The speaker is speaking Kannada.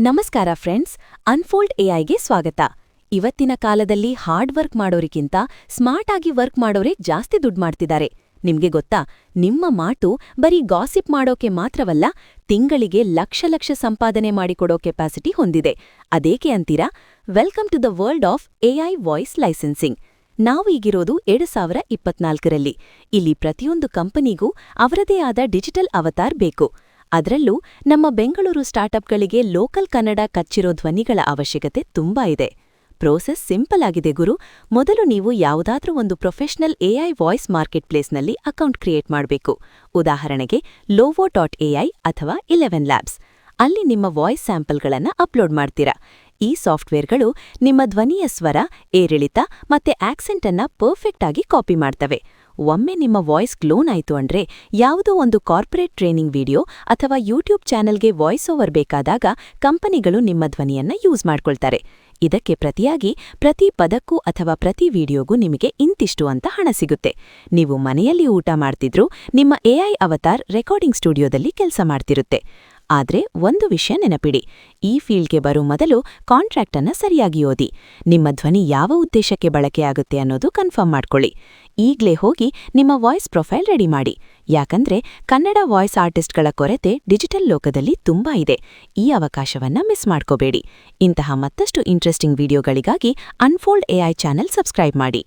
ನಮಸ್ಕಾರ ಫ್ರೆಂಡ್ಸ್, ಅನ್ಫೋಲ್ಡ್ ಎಐಗೆ ಸ್ವಾಗತ. ಇವತ್ತಿನ ಕಾಲದಲ್ಲಿ ಹಾರ್ಡ್ ವರ್ಕ್ ಮಾಡೋರಿಗಿಂತ ಸ್ಮಾರ್ಟ್ ಆಗಿ ವರ್ಕ್ ಮಾಡೋರೇ ಜಾಸ್ತಿ ದುಡ್ಡು ಮಾಡ್ತಿದ್ದಾರೆ. ನಿಮ್ಗೆ ಗೊತ್ತಾ, ನಿಮ್ಮ ಮಾತು ಬರೀ ಗಾಸಿಪ್ ಮಾಡೋಕೆ ಮಾತ್ರವಲ್ಲ, ತಿಂಗಳಿಗೆ ಲಕ್ಷ ಸಂಪಾದನೆ ಮಾಡಿಕೊಡೋ ಕೆಪಾಸಿಟಿ ಹೊಂದಿದೆ. ಅದೇಕೆ ಅಂತೀರಾ? Welcome to the world of AI voice licensing. ನಾವು ಈಗಿರೋದು 2024ರಲ್ಲಿ. ಇಲ್ಲಿ ಪ್ರತಿಯೊಂದು ಕಂಪನಿಗೂ ಅವರದೇ ಆದ ಡಿಜಿಟಲ್ ಅವತಾರ್ ಬೇಕು. ಅದರಲ್ಲೂ ನಮ್ಮ ಬೆಂಗಳೂರು ಸ್ಟಾರ್ಟ್ಅಪ್ಗಳಿಗೆ ಲೋಕಲ್ ಕನ್ನಡ ಕಚ್ಚಿರೋ ಧ್ವನಿಗಳ ಅವಶ್ಯಕತೆ ತುಂಬಾ ಇದೆ. ಪ್ರೋಸೆಸ್ ಸಿಂಪಲ್ ಆಗಿದೆ ಗುರು. ಮೊದಲು ನೀವು ಯಾವುದಾದ್ರೂ ಒಂದು ಪ್ರೊಫೆಷನಲ್ ಎಐ ವಾಯ್ಸ್ ಮಾರ್ಕೆಟ್ ಪ್ಲೇಸ್ನಲ್ಲಿ ಅಕೌಂಟ್ ಕ್ರಿಯೇಟ್ ಮಾಡಬೇಕು. ಉದಾಹರಣೆಗೆ lovo.ai ಅಥವಾ 11 ಲ್ಯಾಬ್ಸ್. ಅಲ್ಲಿ ನಿಮ್ಮ ವಾಯ್ಸ್ ಸ್ಯಾಂಪಲ್ಗಳನ್ನು ಅಪ್ಲೋಡ್ ಮಾಡ್ತೀರಾ. ಈ ಸಾಫ್ಟ್ವೇರ್ಗಳು ನಿಮ್ಮ ಧ್ವನಿಯ ಸ್ವರ, ಏರಿಳಿತ ಮತ್ತೆ ಆಕ್ಸೆಂಟ್ ಅನ್ನ ಪರ್ಫೆಕ್ಟ್ ಆಗಿ ಕಾಪಿ ಮಾಡ್ತವೆ. ಒಮ್ಮೆ ನಿಮ್ಮ ವಾಯ್ಸ್ ಕ್ಲೋನ್ ಆಯ್ತು ಅಂದ್ರೆ ಯಾವುದೋ ಒಂದು ಕಾರ್ಪೊರೇಟ್ ಟ್ರೈನಿಂಗ್ ವಿಡಿಯೋ ಅಥವಾ ಯೂಟ್ಯೂಬ್ ಚಾನೆಲ್ಗೆ ವಾಯ್ಸ್ ಓವರ್ ಬೇಕಾದಾಗ ಕಂಪನಿಗಳು ನಿಮ್ಮ ಧ್ವನಿಯನ್ನ ಯೂಸ್ ಮಾಡ್ಕೊಳ್ತಾರೆ. ಇದಕ್ಕೆ ಪ್ರತಿಯಾಗಿ ಪ್ರತಿ ಪದಕ್ಕೂ ಅಥವಾ ಪ್ರತಿ ವಿಡಿಯೋಗೂ ನಿಮಗೆ ಇಂತಿಷ್ಟು ಅಂತ ಹಣ ಸಿಗುತ್ತೆ. ನೀವು ಮನೆಯಲ್ಲಿ ಊಟ ಮಾಡ್ತಿದ್ರೂ ನಿಮ್ಮ ಎಐ ಅವತಾರ್ ರೆಕಾರ್ಡಿಂಗ್ ಸ್ಟುಡಿಯೋದಲ್ಲಿ ಕೆಲಸ ಮಾಡ್ತಿರುತ್ತೆ. ಆದ್ರೆ ಒಂದು ವಿಷಯ ನೆನಪಿಡಿ, ಈ ಫೀಲ್ಡ್ಗೆ ಬರೋ ಮೊದಲು ಕಾಂಟ್ರಾಕ್ಟ್ ಅನ್ನ ಸರಿಯಾಗಿ ಓದಿ. ನಿಮ್ಮ ಧ್ವನಿ ಯಾವ ಉದ್ದೇಶಕ್ಕೆ ಬಳಕೆಯಾಗುತ್ತೆ ಅನ್ನೋದು ಕನ್ಫರ್ಮ್ ಮಾಡ್ಕೊಳ್ಳಿ. ಈಗ್ಲೇ ಹೋಗಿ ನಿಮ್ಮ ವಾಯ್ಸ್ ಪ್ರೊಫೈಲ್ ರೆಡಿ ಮಾಡಿ. ಯಾಕಂದ್ರೆ ಕನ್ನಡ ವಾಯ್ಸ್ ಆರ್ಟಿಸ್ಟ್ಗಳ ಕೊರತೆ ಡಿಜಿಟಲ್ ಲೋಕದಲ್ಲಿ ತುಂಬಾ ಇದೆ. ಈ ಅವಕಾಶವನ್ನ ಮಿಸ್ ಮಾಡ್ಕೋಬೇಡಿ. ಇಂತಹ ಮತ್ತಷ್ಟು ಇಂಟ್ರೆಸ್ಟಿಂಗ್ ವಿಡಿಯೋಗಳಿಗಾಗಿ ಅನ್ಫೋಲ್ಡ್ ಎಐ ಚಾನೆಲ್ ಸಬ್ಸ್ಕ್ರೈಬ್ ಮಾಡಿ.